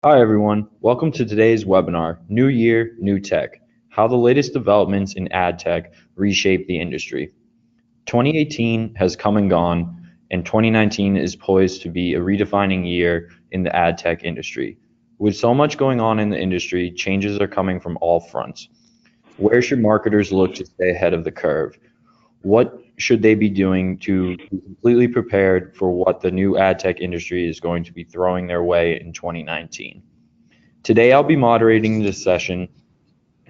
Hi, everyone. Welcome to today's webinar, New Year, New Tech, how the latest developments in ad tech reshape the industry. 2018 has come and gone, and 2019 is poised to be a redefining year in the ad tech industry. With so much going on in the industry, changes are coming from all fronts. Where should marketers look to stay ahead of the curve? What should they be doing to be completely prepared for what the new ad tech industry is going to be throwing their way in 2019? Today, I'll be moderating this session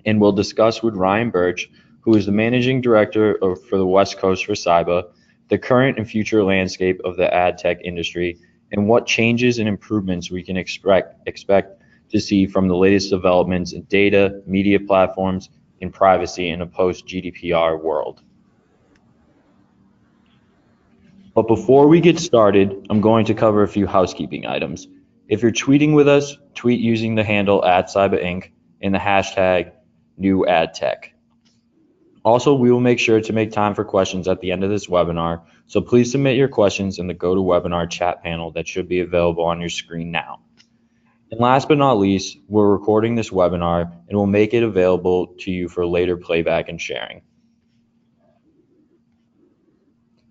and will discuss with Ryan Burch, who is the Managing Director for the West Coast for Cybba, the current and future landscape of the ad tech industry, and what changes and improvements we can expect to see from the latest developments in data, media platforms, and privacy in a post-GDPR world. But before we get started, I'm going to cover a few housekeeping items. If you're tweeting with us, tweet using the handle @Cybba Inc. and the hashtag #NewAdTech. Also, we will make sure to make time for questions at the end of this webinar, so please submit your questions in the GoToWebinar chat panel that should be available on your screen now. And last but not least, we're recording this webinar and will make it available to you for later playback and sharing.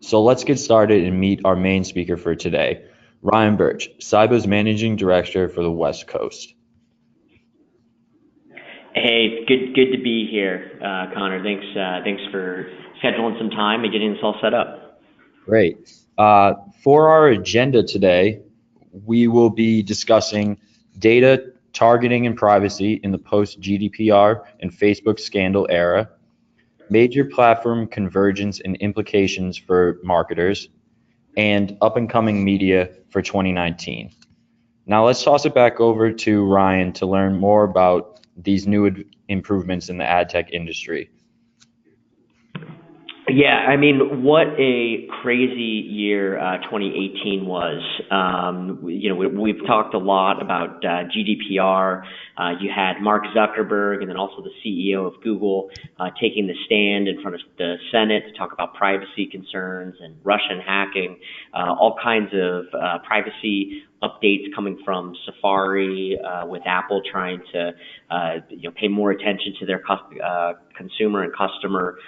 So let's get started and meet our main speaker for today, Ryan Burch, Cybba's Managing Director for the West Coast. Hey, good to be here, Connor. Thanks for scheduling some time and getting this all set up. Great. For our agenda today, we will be discussing data, targeting, and privacy in the post-GDPR and Facebook scandal era, major platform convergence and implications for marketers, and up-and-coming media for 2019. Now let's toss it back over to Ryan to learn more about these new improvements in the ad tech industry. Yeah, I mean, what a crazy year 2018 was. We've talked a lot about GDPR. You had Mark Zuckerberg and then also the CEO of Google taking the stand in front of the Senate to talk about privacy concerns and Russian hacking, all kinds of privacy updates coming from Safari, with Apple trying to pay more attention to their consumer and customer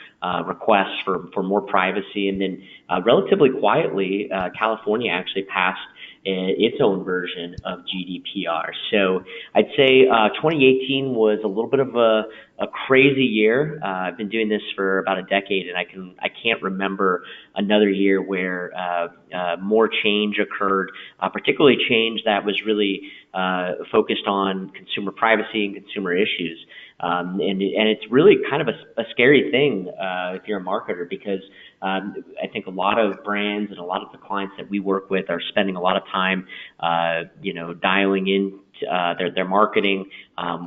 requests for more privacy. And then relatively quietly, California actually passed its own version of GDPR. So I'd say 2018 was a little bit of a crazy year. I've been doing this for about a decade, and I can't remember another year where more change occurred, particularly change that was really focused on consumer privacy and consumer issues. And it's really kind of a scary thing if you're a marketer, because I think a lot of brands and a lot of the clients that we work with are spending a lot of time, dialing in their marketing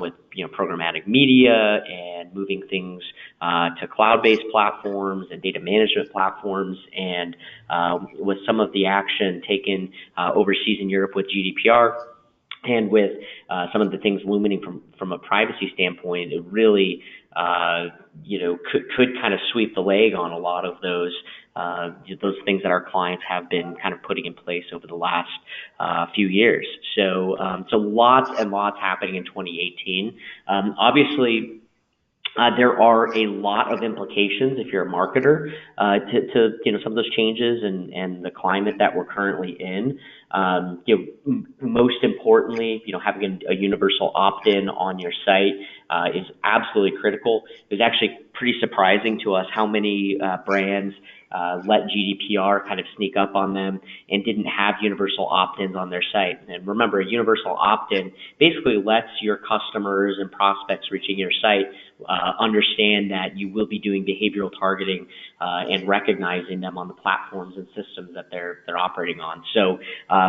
with programmatic media and moving things to cloud-based platforms and data management platforms. And with some of the action taken overseas in Europe with GDPR, and with some of the things looming from a privacy standpoint, it really could kind of sweep the leg on a lot of those things that our clients have been kind of putting in place over the last few years. So lots and lots happening in 2018. Obviously, there are a lot of implications if you're a marketer to some of those changes and the climate that we're currently in. Most importantly, having a universal opt-in on your site is absolutely critical. It was actually pretty surprising to us how many brands let GDPR kind of sneak up on them and didn't have universal opt-ins on their site. And remember, a universal opt-in basically lets your customers and prospects reaching your site understand that you will be doing behavioral targeting and recognizing them on the platforms and systems that they're operating on. So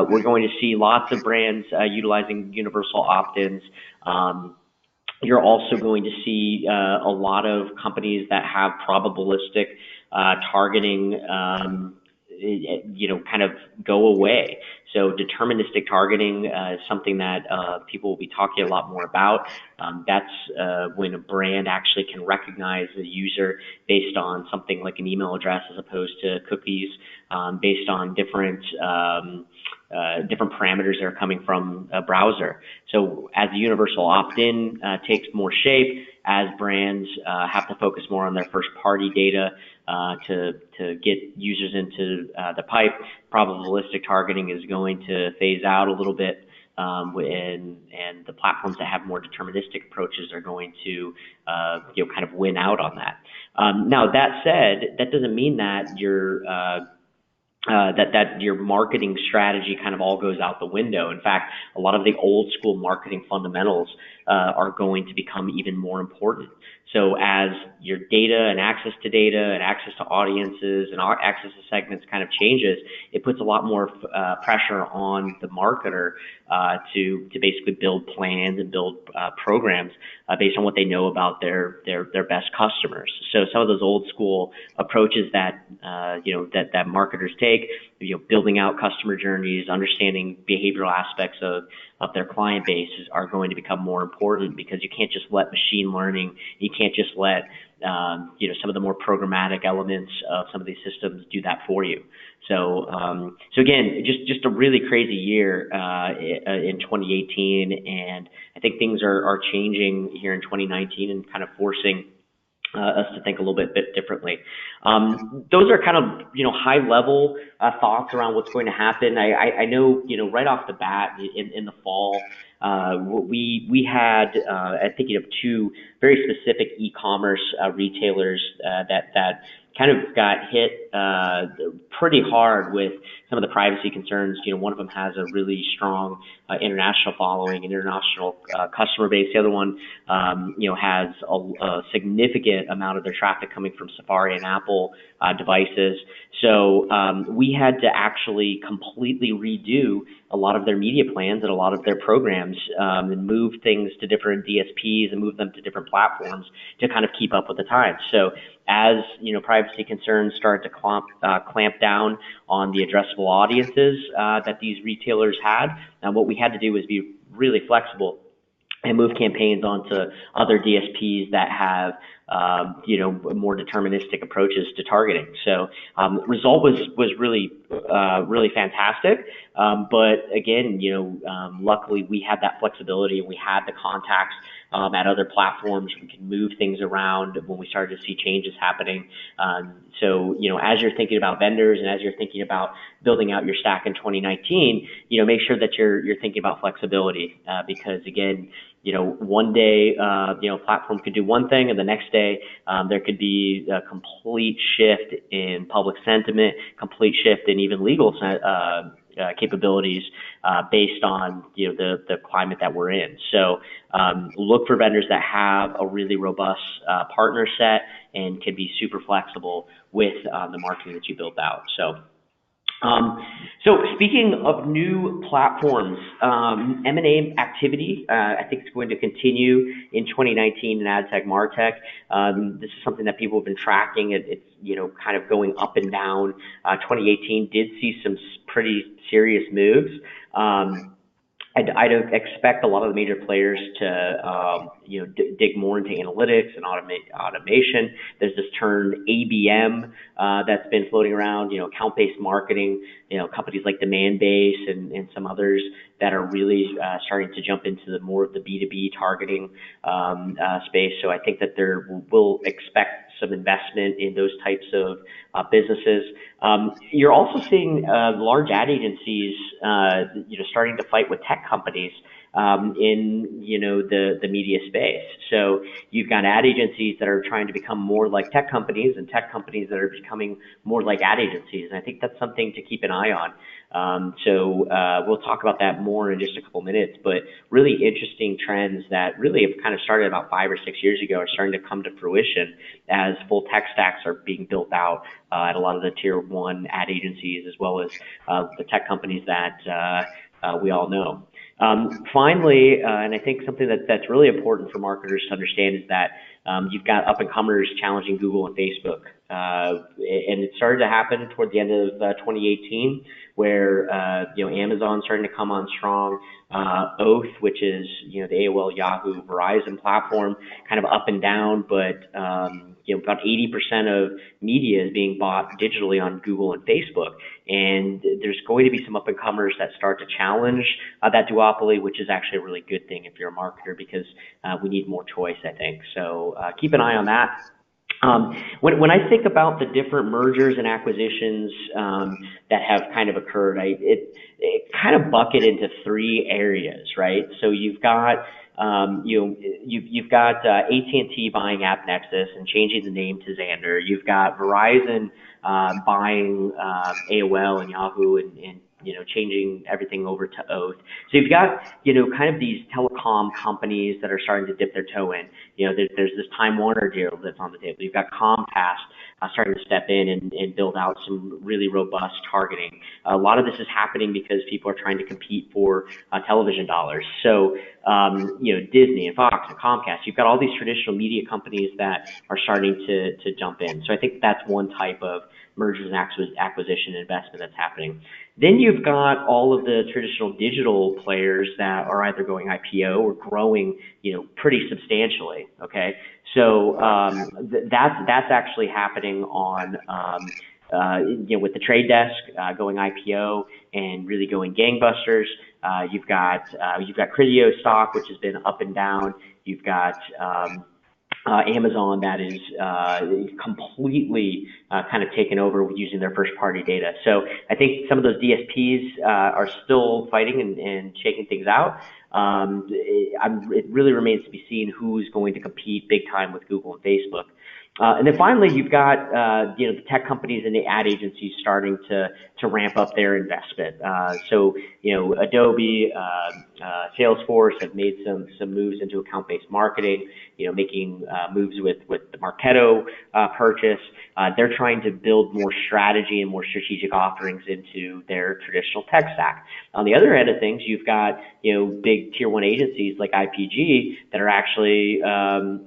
we're going to see lots of brands utilizing universal opt-ins. You're also going to see a lot of companies that have probabilistic targeting, kind of go away. So deterministic targeting is something that people will be talking a lot more about. That's when a brand actually can recognize the user based on something like an email address as opposed to cookies, based on different different parameters that are coming from a browser. So as the universal opt-in takes more shape, as brands have to focus more on their first-party data to get users into the pipe, probabilistic targeting is going to phase out a little bit. And the platforms that have more deterministic approaches are going to, kind of win out on that. Now that said, that doesn't mean that that your marketing strategy kind of all goes out the window. In fact, a lot of the old school marketing fundamentals are going to become even more important. So as your data and access to audiences and access to segments kind of changes, it puts a lot more pressure on the marketer to basically build plans and build programs based on what they know about their best customers. So some of those old school approaches that that marketers take, building out customer journeys, understanding behavioral aspects of their client base are going to become more important, because you can't just let machine learning, you can't just let some of the more programmatic elements of some of these systems do that for you. So again, just a really crazy year in 2018, and I think things are changing here in 2019 and kind of forcing us to think a little bit differently. Those are kind of high level thoughts around what's going to happen. I know right off the bat in the fall, we had I think two very specific e-commerce retailers that kind of got hit pretty hard with some of the privacy concerns. One of them has a really strong international following, an international customer base. The other one, has a significant amount of their traffic coming from Safari and Apple devices. So we had to actually completely redo a lot of their media plans and a lot of their programs, and move things to different DSPs and move them to different platforms to kind of keep up with the times. So as privacy concerns start to clamp down on the addressable audiences that these retailers had, and what we had to do was be really flexible and move campaigns onto other DSPs that have more deterministic approaches to targeting. So result was really fantastic. But again, luckily we had that flexibility and we had the contacts at other platforms. We could move things around when we started to see changes happening. So as you're thinking about vendors and as you're thinking about building out your stack in 2019, make sure that you're thinking about flexibility, because again, one day, platform could do one thing, and the next day, there could be a complete shift in public sentiment, complete shift in even legal capabilities based on the climate that we're in. So look for vendors that have a really robust partner set and can be super flexible with the marketing that you build out. So speaking of new platforms, M&A activity, I think it's going to continue in 2019 in AdTech, MarTech. This is something that people have been tracking. It's kind of going up and down. 2018 did see some pretty serious moves. I'd expect a lot of the major players to, dig more into analytics and automation. There's this term ABM that's been floating around, account-based marketing, companies like Demandbase and some others that are really starting to jump into more of the B2B targeting space. So I think that we'll expect some investment in those types of businesses. You're also seeing large ad agencies, starting to fight with tech companies in the media space. So you've got ad agencies that are trying to become more like tech companies, and tech companies that are becoming more like ad agencies. And I think that's something to keep an eye on. So we'll talk about that more in just a couple minutes, but really interesting trends that really have kind of started about 5 or 6 years ago are starting to come to fruition as full tech stacks are being built out at a lot of the tier 1 ad agencies, as well as the tech companies that we all know. Finally, and I think something that's really important for marketers to understand is that you've got up and comers challenging Google and Facebook And it started to happen toward the end of 2018, where Amazon starting to come on strong. Oath, which is the AOL, Yahoo, Verizon platform, kind of up and down, but about 80% of media is being bought digitally on Google and Facebook, and there's going to be some up and comers that start to challenge that duopoly, which is actually a really good thing if you're a marketer, because we need more choice, I think. So keep an eye on that. When I think about the different mergers and acquisitions that have kind of occurred, it kind of bucket into three areas, right? So you've got you've got AT&T buying AppNexus and changing the name to Xandr. You've got Verizon buying AOL and Yahoo and changing everything over to Oath. So you've got, kind of these telecom companies that are starting to dip their toe in. There's this Time Warner deal that's on the table. You've got Comcast starting to step in and build out some really robust targeting. A lot of this is happening because people are trying to compete for television dollars. So, Disney and Fox and Comcast, you've got all these traditional media companies that are starting to jump in. So I think that's one type of mergers and acquisition investment that's happening. Then you've got all of the traditional digital players that are either going IPO or growing, pretty substantially. Okay, so that's actually happening on with the Trade Desk going IPO and really going gangbusters. You've got Criteo stock, which has been up and down. You've got Amazon that is completely kind of taken over using their first-party data. So I think some of those DSPs are still fighting and shaking things out. It really remains to be seen who's going to compete big time with Google and Facebook. And then finally, you've got the tech companies and the ad agencies starting to ramp up their investment. So Adobe, Salesforce have made some moves into account-based marketing. Making moves with the Marketo purchase. They're trying to build more strategy and more strategic offerings into their traditional tech stack. On the other end of things, you've got big tier one agencies like IPG that are actually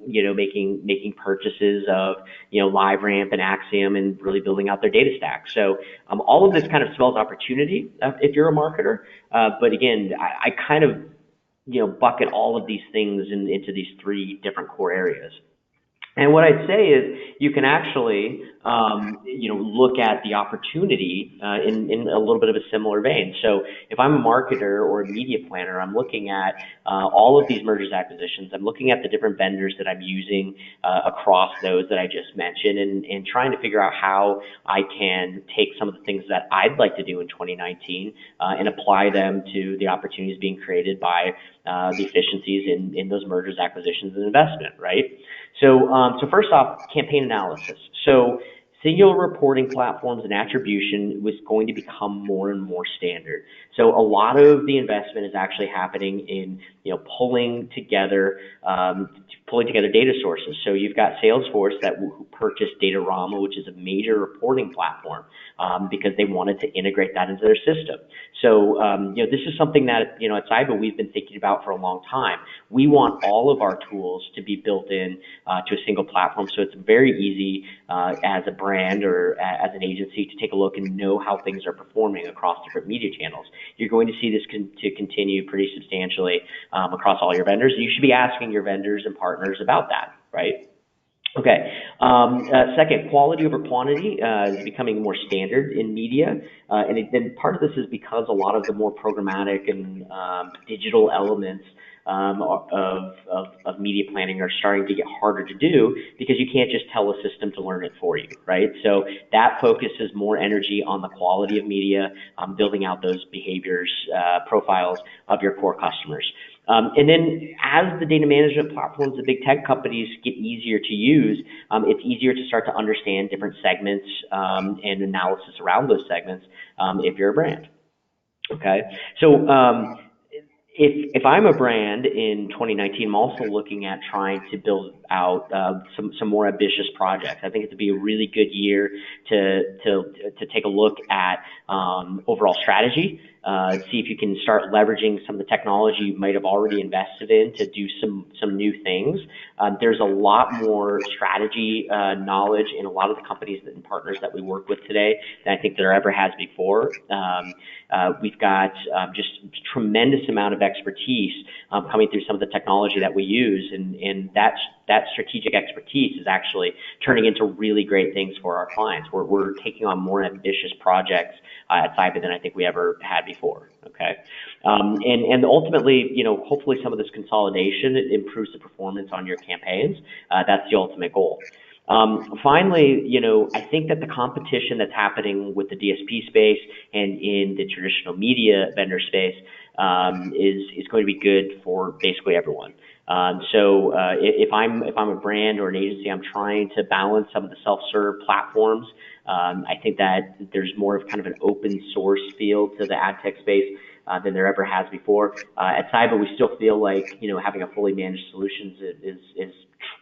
making purchases of LiveRamp and Acxiom and really building out their data stack. So all of this kind of spells opportunity if you're a marketer. But again, I kind of bucket all of these things into these three different core areas. And what I'd say is you can actually, look at the opportunity in a little bit of a similar vein. So if I'm a marketer or a media planner, I'm looking at all of these mergers, acquisitions. I'm looking at the different vendors that I'm using across those that I just mentioned and trying to figure out how I can take some of the things that I'd like to do in 2019 and apply them to the opportunities being created by the efficiencies in those mergers, acquisitions, and investment, right? So first off, campaign analysis. So singular reporting platforms and attribution was going to become more and more standard. So a lot of the investment is actually happening in pulling together data sources. So you've got Salesforce that purchased Datorama, which is a major reporting platform, because they wanted to integrate that into their system. So this is something that at Cybba we've been thinking about for a long time. We want all of our tools to be built in to a single platform, so it's very easy as a brand or as an agency to take a look and know how things are performing across different media channels. You're going to see this to continue pretty substantially across all your vendors. You should be asking your vendors and partners about that, right? Okay. Second, quality over quantity is becoming more standard in media, and part of this is because a lot of the more programmatic and digital elements of media planning are starting to get harder to do because you can't just tell a system to learn it for you, right? So that focuses more energy on the quality of media, building out those behaviors, profiles of your core customers. And then as the data management platforms, the big tech companies get easier to use, it's easier to start to understand different segments and analysis around those segments if you're a brand. Okay, so if I'm a brand in 2019, I'm also looking at trying to build out some more ambitious projects. I think it would be a really good year to take a look at overall strategy. see if you can start leveraging some of the technology you might have already invested in to do some new things. There's a lot more strategy knowledge in a lot of the companies and partners that we work with today than I think there ever has before. We've got just tremendous amount of expertise coming through some of the technology that we use, and that strategic expertise is actually turning into really great things for our clients. We're taking on more ambitious projects at Cybba than I think we ever had before. Okay, and ultimately, hopefully some of this consolidation improves the performance on your campaigns. That's the ultimate goal. Finally, I think that the competition that's happening with the DSP space and in the traditional media vendor space is going to be good for basically everyone. So if I'm a brand or an agency, I'm trying to balance some of the self-serve platforms. I think that there's more of kind of an open source feel to the ad tech space than there ever has before. At Cybba, we still feel like having a fully managed solutions is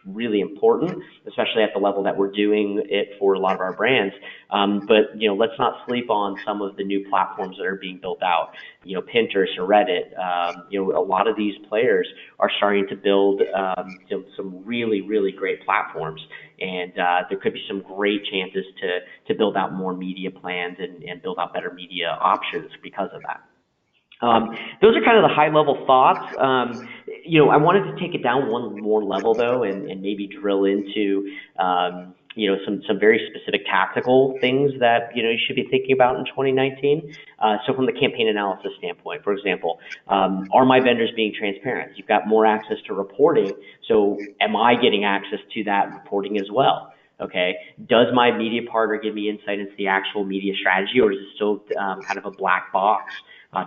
really important, especially at the level that we're doing it for a lot of our brands. But let's not sleep on some of the new platforms that are being built out. Pinterest or Reddit. A lot of these players are starting to build some really, really great platforms, and there could be some great chances to build out more media plans and build out better media options because of that. Those are kind of the high level thoughts. I wanted to take it down one more level though, and maybe drill into, some very specific tactical things that, you should be thinking about in 2019. So from the campaign analysis standpoint, for example, are my vendors being transparent? You've got more access to reporting. So am I getting access to that reporting as well? Okay. Does my media partner give me insight into the actual media strategy, or is it still kind of a black box?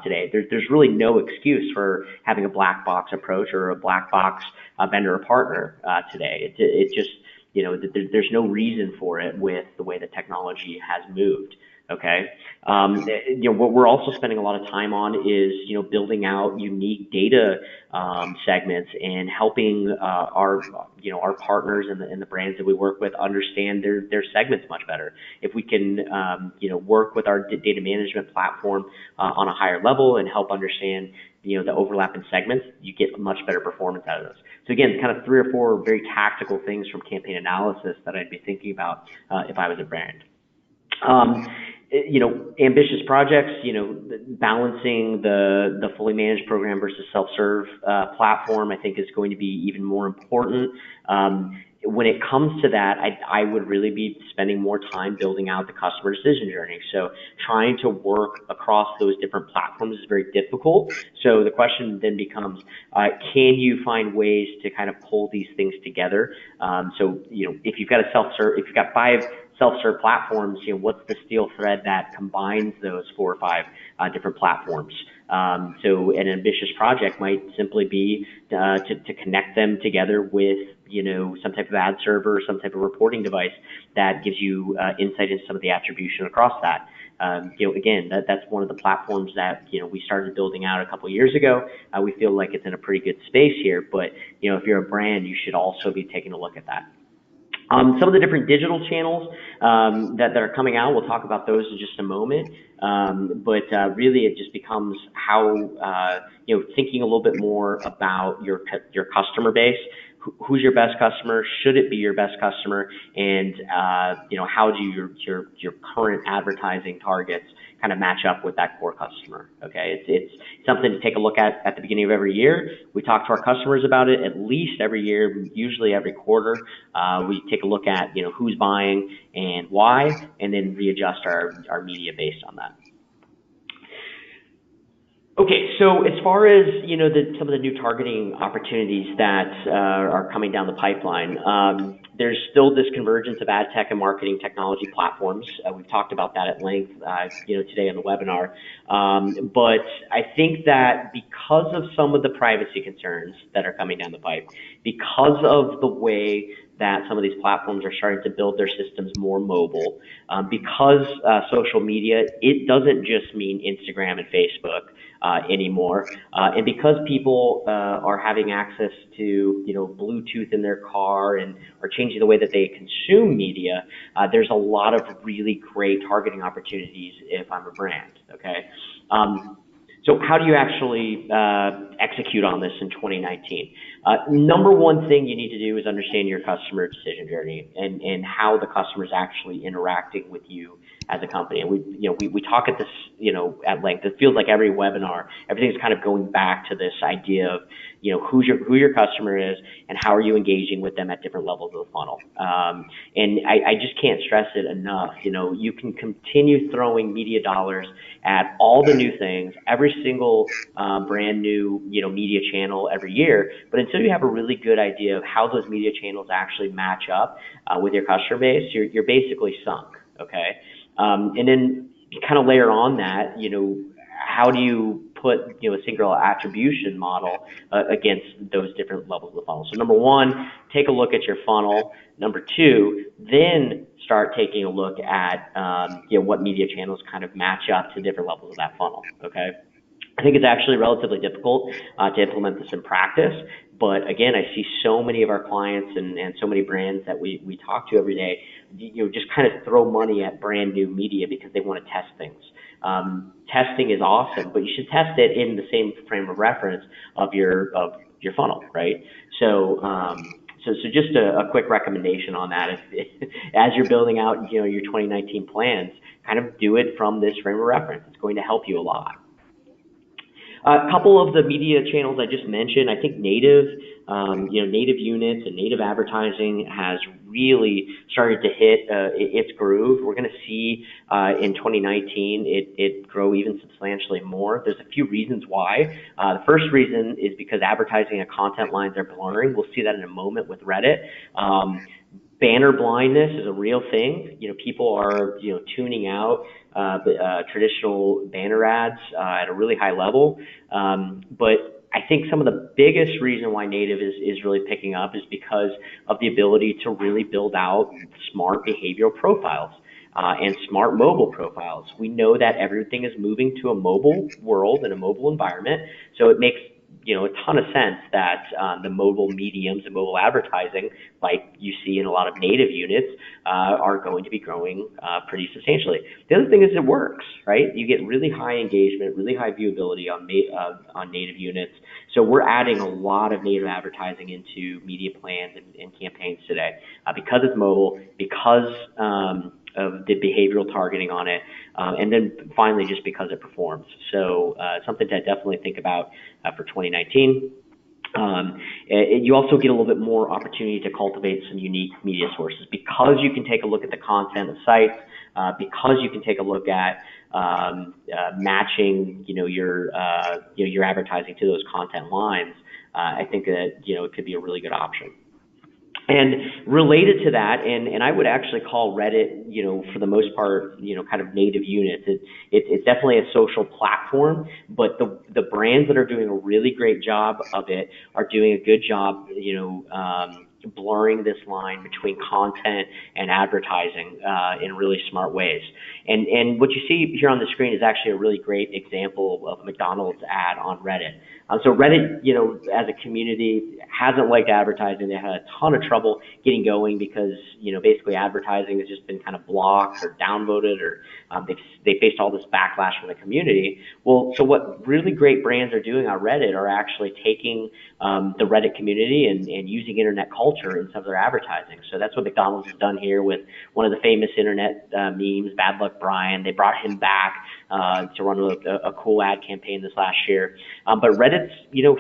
Today, there's really no excuse for having a black box approach or a black box vendor or partner today. It just, there's no reason for it with the way the technology has moved. Okay. What we're also spending a lot of time on is, building out unique data segments and helping our partners and the brands that we work with understand their segments much better. If we can, work with our data management platform on a higher level and help understand, the overlap in segments, you get much better performance out of those. So again, kind of 3 or 4 very tactical things from campaign analysis that I'd be thinking about if I was a brand. Ambitious projects, balancing the fully managed program versus self-serve platform, I think is going to be even more important. When it comes to that, I would really be spending more time building out the customer decision journey. So trying to work across those different platforms is very difficult. So the question then becomes, can you find ways to kind of pull these things together? So, if you've got if you've got 5 self-serve platforms, what's the steel thread that combines those 4 or 5 different platforms? So an ambitious project might simply be to connect them together with, some type of ad server or some type of reporting device that gives you insight into some of the attribution across that. Again, that's one of the platforms that, we started building out a couple of years ago. We feel like it's in a pretty good space here, but, if you're a brand, you should also be taking a look at that. Some of the different digital channels that are coming out, we'll talk about those in just a moment. But really, it just becomes how, thinking a little bit more about your customer base. Who's your best customer? Should it be your best customer? And how do your current advertising targets kind of match up with that core customer? Okay, it's something to take a look at the beginning of every year. We talk to our customers about it at least every year, usually every quarter. We take a look at who's buying and why, and then readjust our media based on that. Okay, so as far as some of the new targeting opportunities that are coming down the pipeline, there's still this convergence of ad tech and marketing technology platforms. We've talked about that at length, today on the webinar. But I think that because of some of the privacy concerns that are coming down the pipe, because of the way that some of these platforms are starting to build their systems more mobile, because social media, it doesn't just mean Instagram and Facebook anymore, and because people are having access to Bluetooth in their car and are changing the way that they consume media, there's a lot of really great targeting opportunities if I'm a brand. Okay. So how do you actually execute on this in 2019? Number one thing you need to do is understand your customer decision journey and how the customer is actually interacting with you as a company. And we talk at this, at length. It feels like every webinar, everything's kind of going back to this idea of, who your customer is and how are you engaging with them at different levels of the funnel. And I just can't stress it enough. You can continue throwing media dollars at all the new things, every single brand new, media channel every year. But until you have a really good idea of how those media channels actually match up with your customer base, you're basically sunk. Okay. And then you kind of layer on that, how do you put, a single attribution model against those different levels of the funnel? So number one, take a look at your funnel. Number two, then start taking a look at, what media channels kind of match up to different levels of that funnel. Okay. I think it's actually relatively difficult to implement this in practice. But again, I see so many of our clients and so many brands that we talk to every day, just kind of throw money at brand new media because they want to test things. Testing is awesome, but you should test it in the same frame of reference of your funnel, right? So just a quick recommendation on that. As you're building out, your 2019 plans, kind of do it from this frame of reference. It's going to help you a lot. A couple of the media channels I just mentioned, I think native units and native advertising has really started to hit its groove. We're going to see in 2019 it grow even substantially more. There's a few reasons why. The first reason is because advertising and content lines are blurring. We'll see that in a moment with Reddit. Banner blindness is a real thing. People are, tuning out traditional banner ads at a really high level. But I think some of the biggest reason why native is really picking up is because of the ability to really build out smart behavioral profiles and smart mobile profiles. We know that everything is moving to a mobile world and a mobile environment, so it makes a ton of sense that the mobile mediums and mobile advertising, like you see in a lot of native units, are going to be growing pretty substantially. The other thing is it works, right? You get really high engagement, really high viewability on native units. So we're adding a lot of native advertising into media plans and campaigns today because it's mobile, because of the behavioral targeting on it, and then finally just because it performs. So something to definitely think about for 2019. You also get a little bit more opportunity to cultivate some unique media sources because you can take a look at the content of sites, because you can take a look at matching, your advertising to those content lines. I think that it could be a really good option. And related to that, and I would actually call Reddit, for the most part, kind of native units. It's definitely a social platform, but the brands that are doing a really great job of it are doing a good job, blurring this line between content and advertising in really smart ways. And what you see here on the screen is actually a really great example of a McDonald's ad on Reddit. So Reddit, as a community, hasn't liked advertising. They had a ton of trouble getting going because, basically advertising has just been kind of blocked or downvoted, or they faced all this backlash from the community. Well, so what really great brands are doing on Reddit are actually taking the Reddit community and using internet culture in some of their advertising. So that's what McDonald's has done here with one of the famous internet memes, Bad Luck Brian. They brought him back to run a cool ad campaign this last year. But Reddit's,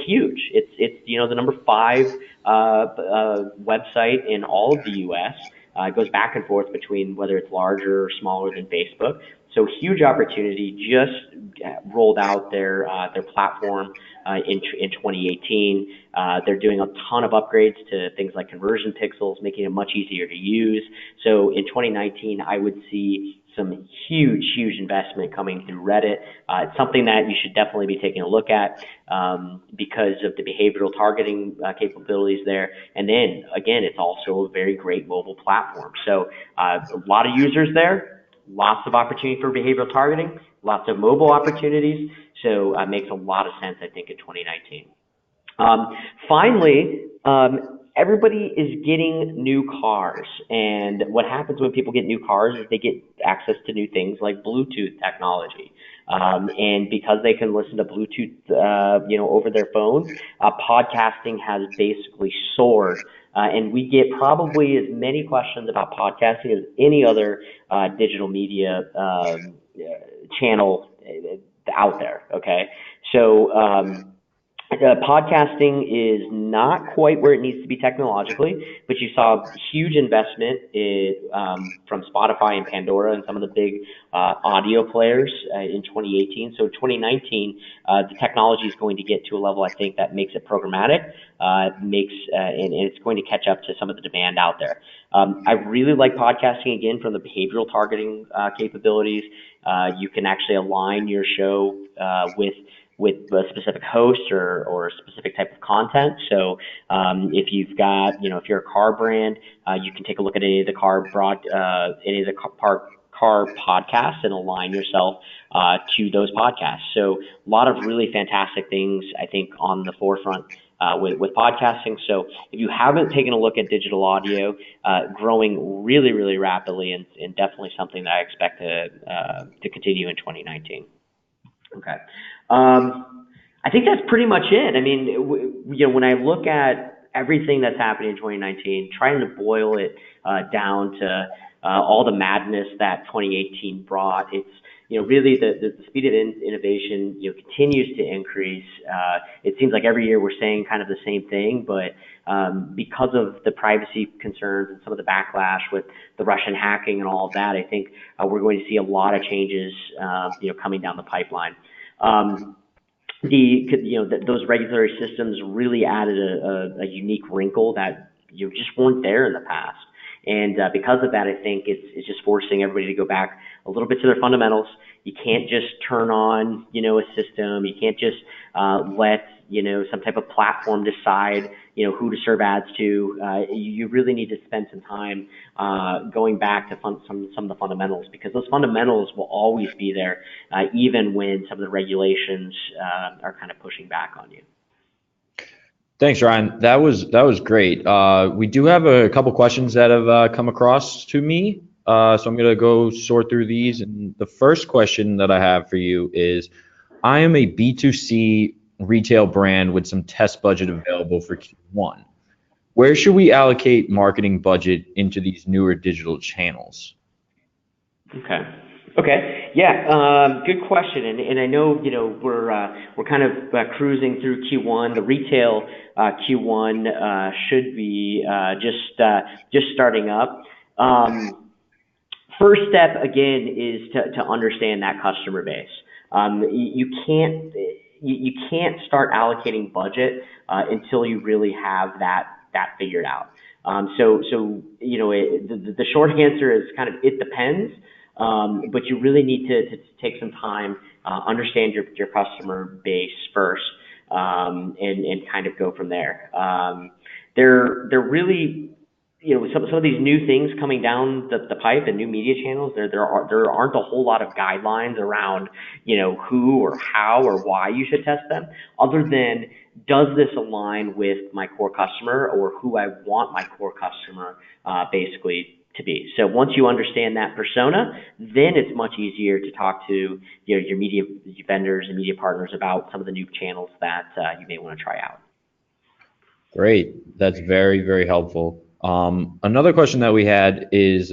huge. It's the number 5 website in all of the U.S. It goes back and forth between whether it's larger or smaller than Facebook. So huge opportunity. Just rolled out their platform in 2018. They're doing a ton of upgrades to things like conversion pixels, making it much easier to use. So in 2019, I would see some huge investment coming through Reddit. It's something that you should definitely be taking a look at because of the behavioral targeting capabilities there. And then again, it's also a very great mobile platform. So a lot of users there, lots of opportunity for behavioral targeting, lots of mobile opportunities. So it makes a lot of sense, I think, in 2019. Finally, everybody is getting new cars. And what happens when people get new cars is they get access to new things like Bluetooth technology. And because they can listen to Bluetooth, over their phone, podcasting has basically soared. And we get probably as many questions about podcasting as any other digital media channel out there. Okay, so podcasting is not quite where it needs to be technologically, but you saw huge investment from Spotify and Pandora and some of the big audio players in 2018. So 2019, the technology is going to get to a level, I think, that makes it programmatic, and it's going to catch up to some of the demand out there. I really like podcasting, again, from the behavioral targeting capabilities. You can actually align your show with a specific host or a specific type of content. So if you've got, if you're a car brand, you can take a look at any of the car podcasts and align yourself to those podcasts. So a lot of really fantastic things, I think, on the forefront with podcasting. So if you haven't taken a look at digital audio, growing really, really rapidly, and definitely something that I expect to continue in 2019. Okay. I think that's pretty much it. I mean, when I look at everything that's happening in 2019, trying to boil it down to all the madness that 2018 brought, it's really the speed of innovation continues to increase. It seems like every year we're saying kind of the same thing, but because of the privacy concerns and some of the backlash with the Russian hacking and all of that, I think we're going to see a lot of changes coming down the pipeline. Those regulatory systems really added a unique wrinkle that just weren't there in the past. And because of that, I think it's just forcing everybody to go back a little bit to their fundamentals. You can't just turn on, a system. You can't just let, some type of platform decide, who to serve ads to. You really need to spend some time going back to some of the fundamentals, because those fundamentals will always be there, even when some of the regulations are kind of pushing back on you. Thanks, Ryan. That was great. We do have a couple questions that have come across to me. So I'm going to go sort through these. And the first question that I have for you is, I am a B2C retail brand with some test budget available for Q1. Where should we allocate marketing budget into these newer digital channels? Okay. Yeah. Good question. And I know, we're kind of cruising through Q1. The retail Q1 should be just starting up. First step, again, is to understand that customer base. You can't start allocating budget until you really have that figured out. So the short answer is kind of it depends. But you really need to take some time, understand your customer base first, and kind of go from there. They're really, some of these new things coming down the pipe and new media channels. There aren't a whole lot of guidelines around who or how or why you should test them, other than, does this align with my core customer or who I want my core customer basically to be. So once you understand that persona, then it's much easier to talk to your media vendors and media partners about some of the new channels that you may want to try out. Great. That's very, very helpful. Another question that we had is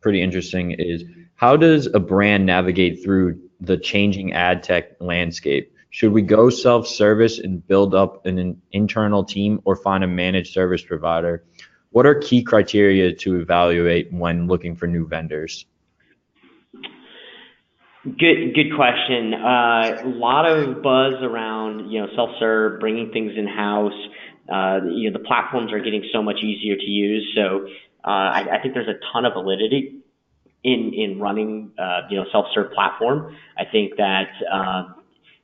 pretty interesting is, how does a brand navigate through the changing ad tech landscape? Should we go self-service and build up an internal team, or find a managed service provider? What are key criteria to evaluate when looking for new vendors? Good question. A lot of buzz around self-serve, bringing things in house. The platforms are getting so much easier to use. So I think there's a ton of validity in running self-serve platform. I think that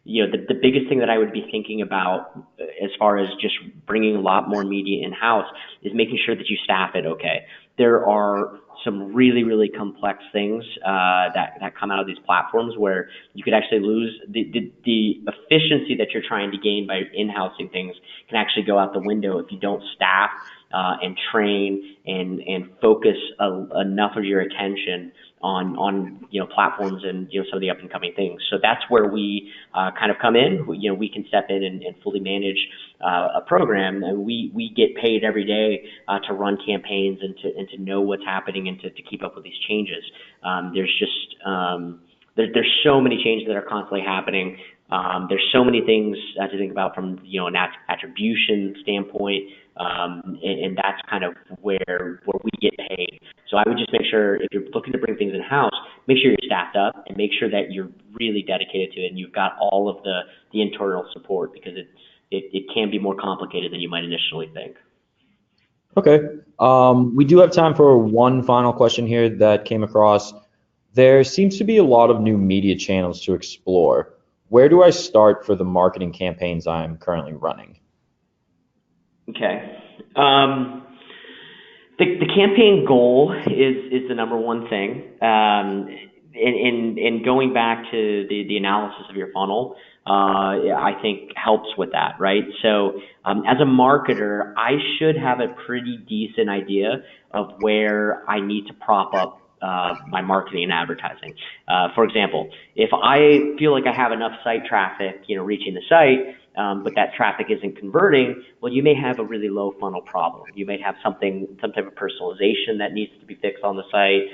the biggest thing that I would be thinking about as far as just bringing a lot more media in-house is making sure that you staff it okay. There are some really, really complex things that come out of these platforms where you could actually lose the efficiency that you're trying to gain by in-housing things can actually go out the window if you don't staff and train and focus enough of your attention on platforms and some of the up and coming things. So that's where we kind of come in. We can step in and fully manage a program, and we get paid every day to run campaigns and to know what's happening and to keep up with these changes. There's just there's so many changes that are constantly happening. There's so many things to think about from an attribution standpoint, and that's kind of where we get paid. So I would just make sure, if you're looking to bring things in house, make sure you're staffed up and make sure that you're really dedicated to it and you've got all of the internal support, because it can be more complicated than you might initially think. Okay. We do have time for one final question here that came across. There seems to be a lot of new media channels to explore. Where do I start for the marketing campaigns I'm currently running? Okay. The campaign goal is the number one thing. And going back to the analysis of your funnel, I think helps with that, right? So as a marketer, I should have a pretty decent idea of where I need to prop up my marketing and advertising. For example, if I feel like I have enough site traffic, reaching the site, but that traffic isn't converting, well, you may have a really low funnel problem. You may have some type of personalization that needs to be fixed on the site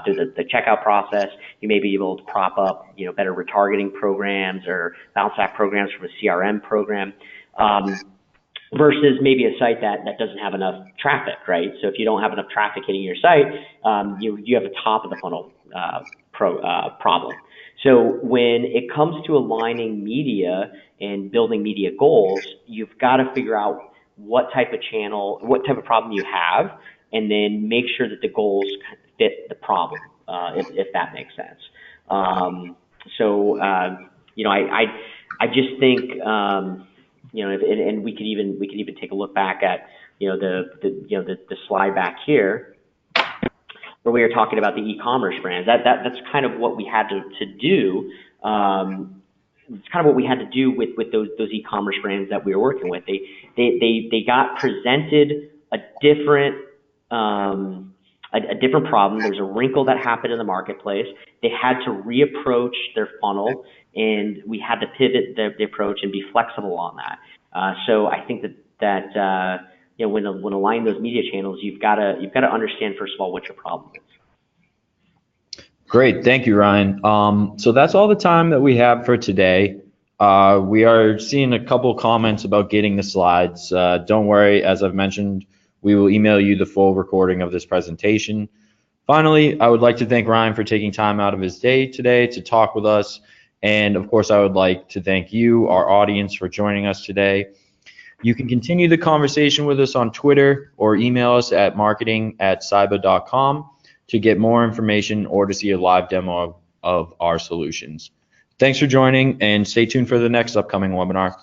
through the checkout process. You may be able to prop up, better retargeting programs or bounce back programs from a CRM program. Versus maybe a site that doesn't have enough traffic, right? So if you don't have enough traffic hitting your site, you have a top of the funnel problem. So when it comes to aligning media and building media goals, you've got to figure out what type of channel, what type of problem you have, and then make sure that the goals fit the problem, if that makes sense. I just think. And we could even take a look back at the slide back here where we were talking about the e-commerce brands. That's kind of what we had to do. It's kind of what we had to do with those e-commerce brands that we were working with. They got presented a different problem. There's a wrinkle that happened in the marketplace. They had to reapproach their funnel, and we had to pivot the approach and be flexible on that. So I think that when aligning those media channels, you've got to understand, first of all, what your problem is. Great, thank you, Ryan. So that's all the time that we have for today. We are seeing a couple comments about getting the slides. Don't worry, as I've mentioned, we will email you the full recording of this presentation. Finally, I would like to thank Ryan for taking time out of his day today to talk with us. And of course, I would like to thank you, our audience, for joining us today. You can continue the conversation with us on Twitter or email us at marketing@cybba.com to get more information or to see a live demo of our solutions. Thanks for joining, and stay tuned for the next upcoming webinar.